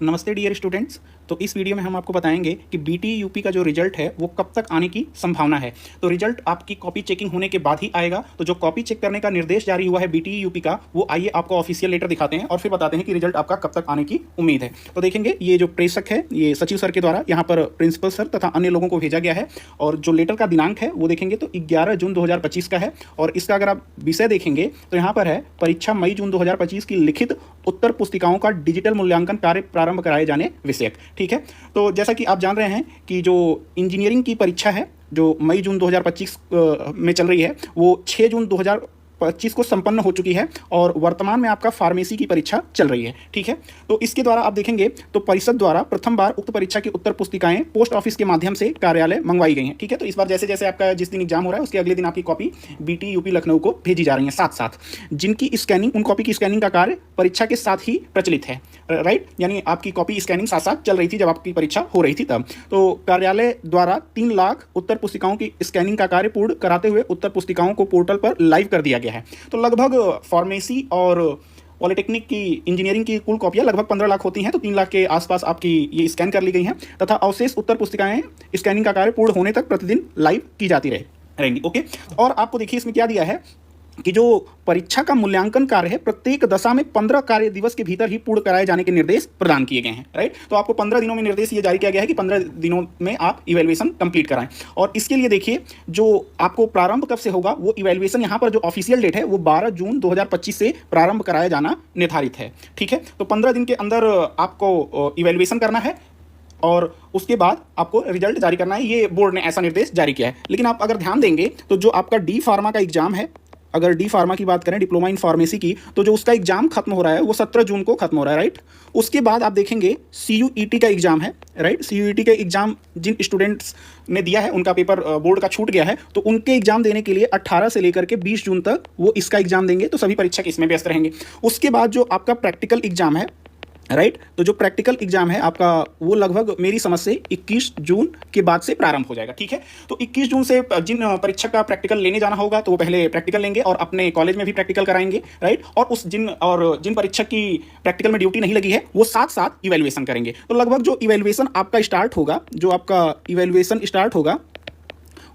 नमस्ते dear students. तो इस वीडियो में हम आपको बताएंगे कि बीटी यूपी का जो रिजल्ट है वो कब तक आने की संभावना है। तो रिजल्ट आपकी कॉपी चेकिंग होने के बाद ही आएगा। तो जो कॉपी चेक करने का निर्देश जारी हुआ है बीटी यूपी का, वो आइए आपको ऑफिशियल लेटर दिखाते हैं और फिर बताते हैं कि रिजल्ट आपका कब तक आने की उम्मीद है। तो देखेंगे ये जो प्रेषक है ये सचिव सर के द्वारा यहाँ पर प्रिंसिपल सर तथा अन्य लोगों को भेजा गया है। और जो लेटर का दिनांक है वो देखेंगे तो 11 जून 2025 का है। और इसका अगर आप विषय देखेंगे तो यहाँ पर है परीक्षा मई जून 2025 की लिखित उत्तर पुस्तिकाओं का डिजिटल मूल्यांकन कार्य प्रारंभ कराए जाने विषयक। ठीक है, तो जैसा कि आप जान रहे हैं कि जो इंजीनियरिंग की परीक्षा है जो मई जून 2025 में चल रही है वो 6 जून 2025 को संपन्न हो चुकी है और वर्तमान में आपका फार्मेसी की परीक्षा चल रही है। ठीक है, तो इसके द्वारा आप देखेंगे तो परिषद द्वारा प्रथम बार उक्त परीक्षा की उत्तर पुस्तिकाएं पोस्ट ऑफिस के माध्यम से कार्यालय मंगवाई गई हैं। ठीक है, तो इस बार जैसे जैसे आपका जिस दिन एग्जाम हो रहा है उसके अगले दिन आपकी कॉपी बीटी यूपी लखनऊ को भेजी जा रही है साथ साथ, जिनकी स्कैनिंग उन कॉपी की स्कैनिंग का कार्य परीक्षा के साथ ही प्रचलित है। राइट, यानी आपकी कॉपी स्कैनिंग साथ साथ चल रही थी जब आपकी परीक्षा हो रही थी तब। तो कार्यालय द्वारा 3 लाख उत्तर पुस्तिकाओं की स्कैनिंग का कार्य पूर्ण कराते हुए उत्तर पुस्तिकाओं को पोर्टल पर लाइव कर दिया गया है। तो लगभग फार्मेसी और पॉलिटेक्निक की इंजीनियरिंग की कुल कॉपियां लगभग 15 लाख होती हैं, तो 3 लाख के आसपास आपकी ये स्कैन कर ली गई हैं तथा अवशेष उत्तर पुस्तिकाएं स्कैनिंग का कार्य पूर्ण होने तक प्रतिदिन लाइव की जाती रहेंगी। ओके, और आपको देखिए इसमें क्या दिया है कि जो परीक्षा का मूल्यांकन कार्य है प्रत्येक दशा में 15 कार्य दिवस के भीतर ही पूर्ण कराए जाने के निर्देश प्रदान किए गए हैं। राइट, तो आपको 15 दिनों में निर्देश ये जारी किया गया है कि 15 दिनों में आप इवैल्यूएशन कंप्लीट कराएं। और इसके लिए देखिए जो आपको प्रारंभ कब से होगा वो इवैल्यूएशन यहाँ पर जो ऑफिशियल डेट है वो 12 जून 2025 से प्रारंभ कराया जाना निर्धारित है। ठीक है, तो 15 दिन के अंदर आपको इवैल्यूएशन करना है और उसके बाद आपको रिजल्ट जारी करना है। ये बोर्ड ने ऐसा निर्देश जारी किया है। लेकिन आप अगर ध्यान देंगे तो जो आपका डी फार्मा का एग्जाम है, अगर डी फार्मा की बात करें डिप्लोमा इन फार्मेसी की, तो जो उसका एग्जाम खत्म हो रहा है वो 17 जून को खत्म हो रहा है। राइट, उसके बाद आप देखेंगे सीयूईटी का एग्जाम है। राइट, सीयूईटी का एग्जाम जिन स्टूडेंट्स ने दिया है उनका पेपर बोर्ड का छूट गया है, तो उनके एग्जाम देने के लिए 18 से लेकर के 20 जून तक वो इसका एग्जाम देंगे। तो सभी परीक्षक इसमें व्यस्त रहेंगे। उसके बाद जो आपका प्रैक्टिकल एग्जाम है, राइट, तो जो प्रैक्टिकल एग्जाम है आपका वो लगभग मेरी समझ से 21 जून के बाद से प्रारंभ हो जाएगा। ठीक है, तो 21 जून से जिन परीक्षक का प्रैक्टिकल लेने जाना होगा तो वो पहले प्रैक्टिकल लेंगे और अपने कॉलेज में भी प्रैक्टिकल कराएंगे। राइट, और जिन परीक्षक की प्रैक्टिकल में ड्यूटी नहीं लगी है वो साथ साथ इवैल्यूएशन करेंगे। तो लगभग जो इवैल्यूएशन आपका स्टार्ट होगा, जो आपका इवैल्यूएशन स्टार्ट होगा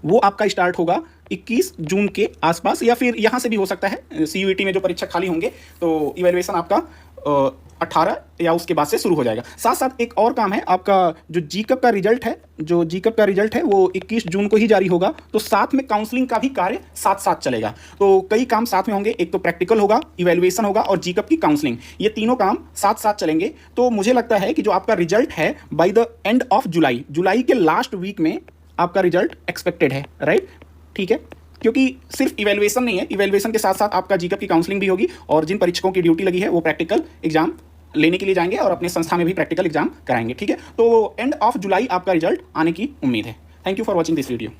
वो आपका स्टार्ट होगा 21 जून के आसपास, या फिर यहाँ से भी हो सकता है। सीयूईटी में जो परीक्षा खाली होंगे तो इवैल्यूएशन आपका 18 या उसके बाद से शुरू हो जाएगा। साथ साथ एक और काम है, आपका जो जीकअप का रिजल्ट है, जो जीकअप का रिजल्ट है वो 21 जून को ही जारी होगा। तो साथ में काउंसलिंग का भी कार्य साथ साथ चलेगा। तो कई काम साथ में होंगे, एक तो प्रैक्टिकल होगा, इवैल्यूएशन होगा और जीकअप की काउंसलिंग, ये तीनों काम साथ साथ चलेंगे। तो मुझे लगता है कि जो आपका रिजल्ट है by the end of July के लास्ट वीक में आपका रिजल्ट एक्सपेक्टेड है। राइट, ठीक है, क्योंकि सिर्फ इवैल्यूएशन नहीं है, इवैल्यूएशन के साथ साथ आपका जीकअप की काउंसलिंग भी होगी और जिन परीक्षकों की ड्यूटी लगी है वो प्रैक्टिकल एग्जाम लेने के लिए जाएंगे और अपने संस्था में भी प्रैक्टिकल एग्जाम कराएंगे। ठीक है, तो एंड ऑफ जुलाई आपका रिजल्ट आने की उम्मीद है। Thank you for watching this video.